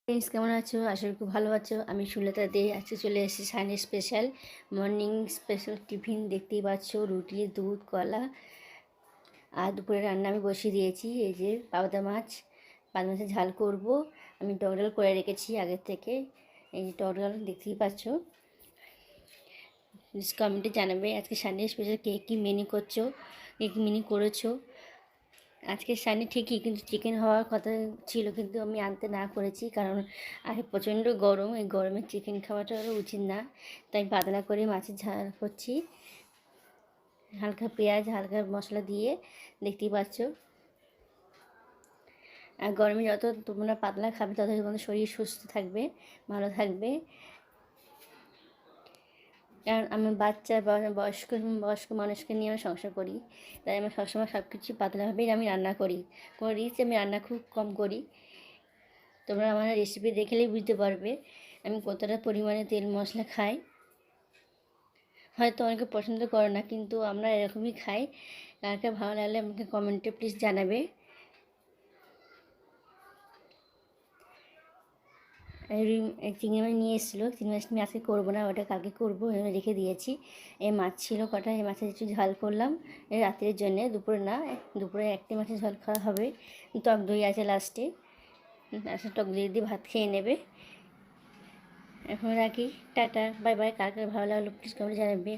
Friends, কেমন আছো? আশা করি খুব ভালো আছো। আমি সুলতা দে আজকে চলে এসেছি Sunday special morning special tiffin. দেখতেই পাচ্ছ, রুটি, দুধ, কলা। আর দুপুরে রান্না আমি বসিয়ে দিয়েছি। এই যে পাবদা মাছের ঝাল করব। আমি টক ডাল করে রেখেছি আগের থেকে। এই যে টক ডাল দেখতেই পাচ্ছ। প্লিজ কমেন্টে জানাবে আজকে সানডে স্পেশাল কে কী মেনু করছো, কে কী মেনু করেছো। আজকে সানডে ঠিকই, কিন্তু চিকেন হওয়ার কথা ছিল, কিন্তু আমি আনতে না করেছি, কারণ প্রচণ্ড গরম। এই গরমে চিকেন খাওয়াটা আরও উচিত না। তাই পাতলা করে মাছের ঝাল করছি, হালকা পেঁয়াজ, হালকা মশলা দিয়ে। দেখতেই পাচ্ছ। আর গরমে যত তোমরা পাতলা খাবে, তত তোমাদের শরীর সুস্থ থাকবে, ভালো থাকবে। কারণ আমি বাচ্চা বয়স্ক বয়স্ক মানুষকে নিয়ে আমি সংসার করি, তাই আমি সবসময় সব কিছু পাতলাভাবেই আমি রান্না করি। আমি রান্না খুব কম করি। তোমরা আমার রেসিপি দেখলেই বুঝতে পারবে আমি কতটা পরিমাণে তেল মশলা খাই। হয়তো অনেকে পছন্দ করে না, কিন্তু আমরা এরকমই খাই। কার ভালো লাগলে আমাকে কমেন্টে প্লিজ জানাবে। চিংড়ি মাছ নিয়ে এসেছিলো, চিংড়ি মাছ আমি আজকে করবো না, ওটা কালকে করবো, রেখে দিয়েছি। এই মাছ ছিল কটা, এই মাছের একটু ঝাল করলাম রাত্রের জন্যে। দুপুরে না, দুপুরে একটি মাছের ঝাল খাওয়া হবে। টক দই আছে লাস্টে, আচ্ছা টক দই দিয়ে ভাত খেয়ে নেবে। এখন রাখি, টাটা, বাই বাই। কার ভালো লাগলো প্লিজ কমেন্টে জানাবে।